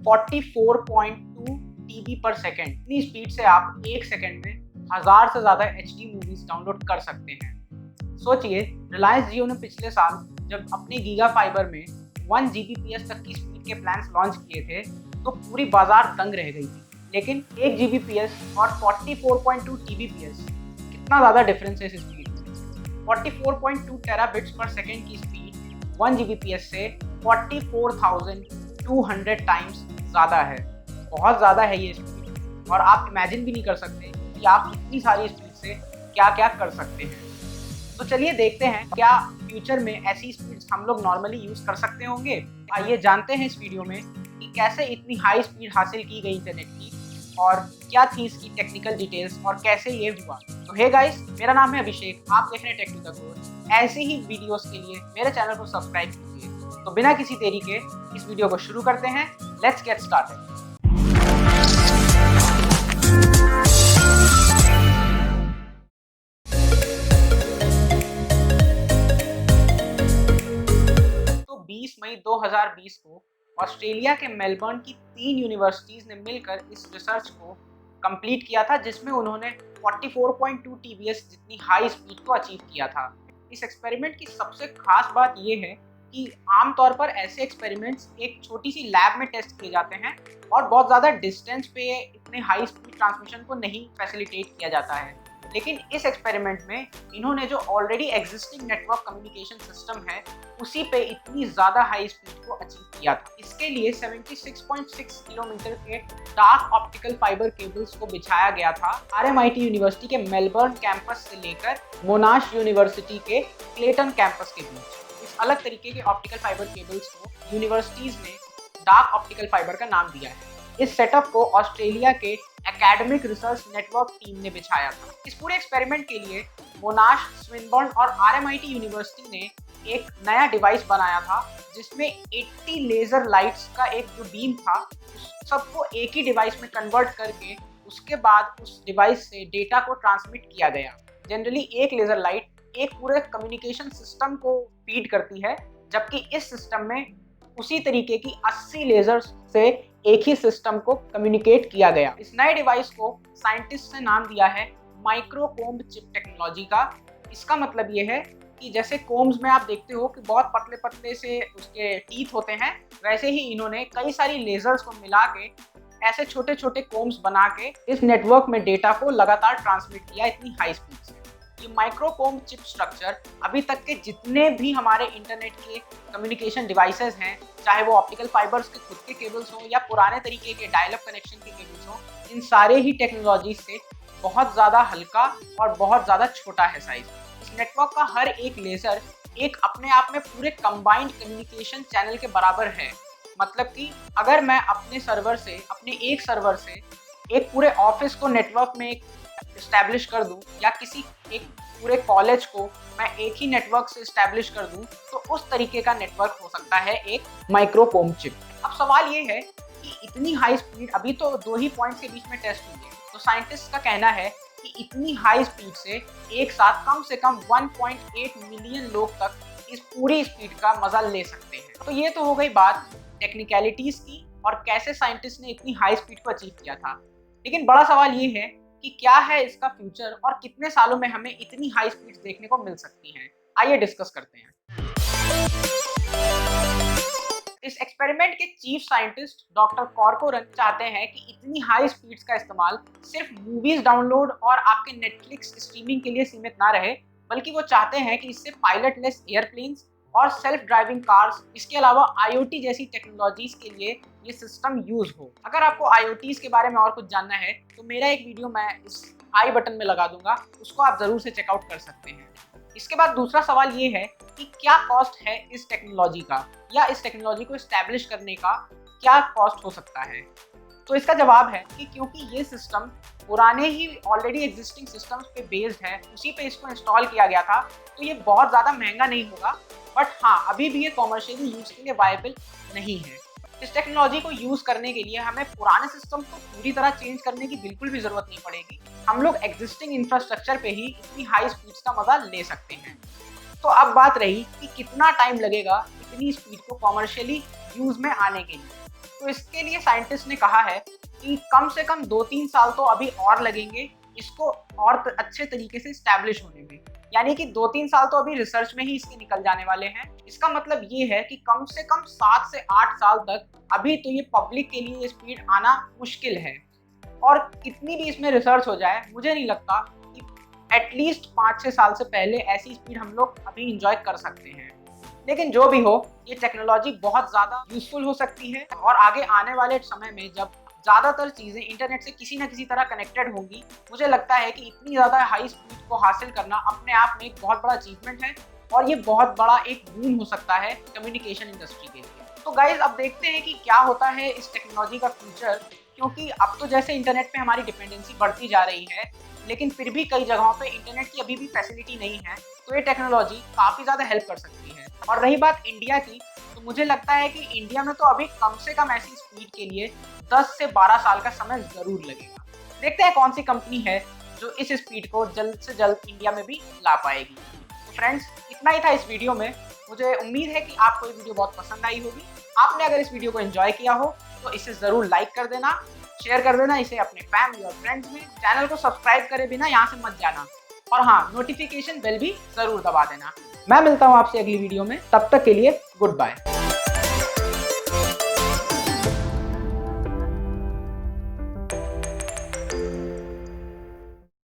44.2 TB पर second. इतनी speed से आप एक सेकेंड में 1000 से ज़्यादा HD मूवीज डाउनलोड कर सकते हैं। सोचिए, रिलायंस जियो ने पिछले साल जब अपने गीगा फाइबर में 1 Gbps तक की स्पीड के प्लान्स लॉन्च किए थे तो पूरी बाजार दंग रह गई थी। लेकिन 1 Gbps और 44.2 Tbps, कितना ज़्यादा डिफरेंस है इस स्पीड में। 44.2 टेराबिट्स पर सेकेंड की स्पीड 1 Gbps से 44,200 टाइम्स ज़्यादा है। बहुत ज़्यादा है ये स्पीड, और आप इमेजिन भी नहीं कर सकते कि आप इतनी सारी स्पीड से क्या क्या कर सकते हैं। तो चलिए देखते हैं क्या फ्यूचर में ऐसी स्पीड्स हम लोग नॉर्मली यूज़ कर सकते होंगे। आइए जानते हैं इस वीडियो में कि कैसे इतनी हाई स्पीड हासिल की गई इंटरनेट की, और क्या थी इसकी टेक्निकल डिटेल्स, और कैसे ये हुआ। तो हे गाइस, मेरा नाम है अभिषेक, आप देख रहे हैं टेक टू द कोर। ऐसे ही वीडियोस के लिए मेरे चैनल को सब्सक्राइब कीजिए। तो बिना किसी देरी के इस वीडियो को शुरू करते हैं। Let's get started. तो 20 मई 2020 को ऑस्ट्रेलिया के मेलबर्न की 3 यूनिवर्सिटीज ने मिलकर इस रिसर्च को कंप्लीट किया था, जिसमें उन्होंने 44.2 TBS जितनी हाई स्पीड को अचीव किया था। इस एक्सपेरिमेंट की सबसे खास बात यह है कि आमतौर पर ऐसे एक्सपेरिमेंट्स एक छोटी सी लैब में टेस्ट किए जाते हैं और बहुत ज़्यादा डिस्टेंस पे इतने हाई स्पीड ट्रांसमिशन को नहीं फैसिलिटेट किया जाता है। लेकिन इस एक्सपेरिमेंट में इन्होंने जो already existing network communication system है उसी पे इतनी ज़्यादा हाई स्पीड को अचीव किया था। इसके लिए 76.6 किलोमीटर के डार्क ऑप्टिकल फाइबर केबल्स को बिछाया गया था RMIT यूनिवर्सिटी के मेलबर्न कैंपस से लेकर मोनाश यूनिवर्सिटी के क्लेटन कैंपस के बीच। इस अलग तरीके के ऑप्टिकल फाइबर केबल्स को यूनिवर्सिटीज़ ने डार्क ऑप्टिकल फाइबर का नाम दिया है। इस सेटअप को ऑस्ट्रेलिया के एकेडमिक रिसर्च नेटवर्क टीम ने बिछाया था। इस पूरे एक्सपेरिमेंट के लिए मोनाश, स्विनबर्न और RMIT यूनिवर्सिटी ने एक नया डिवाइस बनाया था, जिसमें 80 लेजर लाइट्स का एक जो बीम था उस सबको एक ही डिवाइस में कन्वर्ट करके उसके बाद उस डिवाइस से डेटा को ट्रांसमिट किया गया। जनरली एक लेजर लाइट एक पूरे कम्युनिकेशन सिस्टम को फीड करती है, जबकि इस सिस्टम में उसी तरीके की 80 लेजर्स से एक ही सिस्टम को कम्युनिकेट किया गया। इस नए डिवाइस को साइंटिस्ट ने नाम दिया है माइक्रोकोम्ब चिप टेक्नोलॉजी का। इसका मतलब ये है कि जैसे कोम्स में आप देखते हो कि बहुत पतले पतले से उसके टीथ होते हैं, वैसे ही इन्होंने कई सारी लेजर्स को मिला के ऐसे छोटे छोटे कोम्स बना के इस नेटवर्क में डेटा को लगातार ट्रांसमिट किया इतनी हाई स्पीड से। ये माइक्रोकोम चिप स्ट्रक्चर अभी तक के जितने भी हमारे इंटरनेट के कम्युनिकेशन डिवाइसेस हैं, चाहे वो ऑप्टिकल फाइबर्स के खुद के केबल्स हो या पुराने तरीके के डायल अप कनेक्शन के केबल्स हो, इन सारे ही टेक्नोलॉजी से बहुत ज़्यादा हल्का और बहुत ज़्यादा छोटा है साइज। इस नेटवर्क का हर एक लेजर एक अपने आप में पूरे कंबाइंड कम्युनिकेशन चैनल के बराबर है। मतलब कि अगर मैं अपने एक सर्वर से एक पूरे ऑफिस को नेटवर्क में इस्टेब्लिश कर दूं, या किसी एक पूरे कॉलेज को मैं एक ही नेटवर्क से इस्टेब्लिश कर दूं, तो उस तरीके का नेटवर्क हो सकता है एक माइक्रोकोम चिप। अब सवाल ये है कि इतनी हाई स्पीड अभी तो 2 ही पॉइंट्स के बीच में टेस्ट हुई है, तो साइंटिस्ट का कहना है कि इतनी हाई स्पीड से एक साथ कम से कम 1.8 मिलियन लोग तक इस पूरी स्पीड का मजा ले सकते हैं। तो ये तो हो गई बात टेक्निकलिटीज की और कैसे साइंटिस्ट ने इतनी हाई स्पीड को अचीव किया था। लेकिन बड़ा सवाल ये है कि क्या है इसका फ्यूचर और कितने सालों में हमें इतनी हाई स्पीड्स देखने को मिल सकती हैं। आइए डिस्कस करते हैं। इस एक्सपेरिमेंट के चीफ साइंटिस्ट डॉक्टर कॉर्कोरन चाहते हैं कि इतनी हाई स्पीड्स का इस्तेमाल सिर्फ मूवीज डाउनलोड और आपके नेटफ्लिक्स स्ट्रीमिंग के लिए सीमित ना रहे, बल्कि वो चाहते हैं कि इससे पायलटलेस एयरप्लेन्स और सेल्फ ड्राइविंग कार्स, इसके अलावा IoT जैसी टेक्नोलॉजीज के लिए ये सिस्टम यूज हो। अगर आपको IoTs के बारे में और कुछ जानना है तो मेरा एक वीडियो मैं इस आई बटन में लगा दूंगा, उसको आप जरूर से चेकआउट कर सकते हैं। इसके बाद दूसरा सवाल ये है कि क्या कॉस्ट है इस टेक्नोलॉजी का, या इस टेक्नोलॉजी को एस्टैब्लिश करने का क्या कॉस्ट हो सकता है। तो इसका जवाब है कि क्योंकि ये सिस्टम पुराने ही ऑलरेडी एग्जिस्टिंग सिस्टम्स पे बेस्ड है, उसी पे इसको इंस्टॉल किया गया था, तो ये बहुत ज़्यादा महंगा नहीं होगा। बट हाँ, अभी भी ये कॉमर्शियली यूज के लिए वायबल नहीं है। इस टेक्नोलॉजी को यूज करने के लिए हमें पुराने सिस्टम को पूरी तरह चेंज करने की बिल्कुल भी जरूरत नहीं पड़ेगी। हम लोग एग्जिस्टिंग इंफ्रास्ट्रक्चर पे ही इतनी हाई स्पीड्स का मजा ले सकते हैं। तो अब बात रही कि कितना टाइम लगेगा इतनी स्पीड को कॉमर्शियली यूज में आने के लिए। तो इसके लिए साइंटिस्ट ने कहा है कि कम से कम 2-3 साल तो अभी और लगेंगे इसको और अच्छे तरीके से स्टैब्लिश होने में। यानी कि 2-3 साल तो अभी रिसर्च में ही इसके निकल जाने वाले हैं। इसका मतलब ये है कि कम से कम 7 से 8 साल तक अभी तो ये पब्लिक के लिए स्पीड आना मुश्किल है। और कितनी भी इसमें रिसर्च हो जाए, मुझे नहीं लगता कि एटलीस्ट 5-6 साल से पहले ऐसी स्पीड हम लोग अभी इंजॉय कर सकते हैं। लेकिन जो भी हो, ये टेक्नोलॉजी बहुत ज़्यादा यूजफुल हो सकती है और आगे आने वाले समय में जब ज़्यादातर चीज़ें इंटरनेट से किसी न किसी तरह कनेक्टेड होंगी, मुझे लगता है कि इतनी ज़्यादा हाई स्पीड को हासिल करना अपने आप में एक बहुत बड़ा अचीवमेंट है और ये बहुत बड़ा एक बूम हो सकता है कम्युनिकेशन इंडस्ट्री के लिए। तो गाइज, अब देखते हैं कि क्या होता है इस टेक्नोलॉजी का फ्यूचर, क्योंकि अब तो जैसे इंटरनेट पे हमारी डिपेंडेंसी बढ़ती जा रही है, लेकिन फिर भी कई जगहों पे इंटरनेट की अभी भी फैसिलिटी नहीं है, तो ये टेक्नोलॉजी काफ़ी ज़्यादा हेल्प कर सकती है। और रही बात इंडिया की, तो मुझे लगता है कि इंडिया में तो अभी कम से कम ऐसी स्पीड के लिए 10 से 12 साल का समय ज़रूर लगेगा। देखते हैं कौन सी कंपनी है जो इस स्पीड को जल्द से जल्द इंडिया में भी ला पाएगी। तो फ्रेंड्स, इतना ही था इस वीडियो में। मुझे उम्मीद है कि आपको ये वीडियो बहुत पसंद आई होगी। आपने अगर इस वीडियो को एंजॉय किया हो तो इसे ज़रूर लाइक कर देना, शेयर कर देना इसे अपने फैमिली और फ्रेंड्स में। चैनल को सब्सक्राइब करे बिना यहाँ से मत जाना और हाँ, नोटिफिकेशन बेल भी ज़रूर दबा देना। मैं मिलता हूँ आपसे अगली वीडियो में, तब तक के लिए गुड बाय।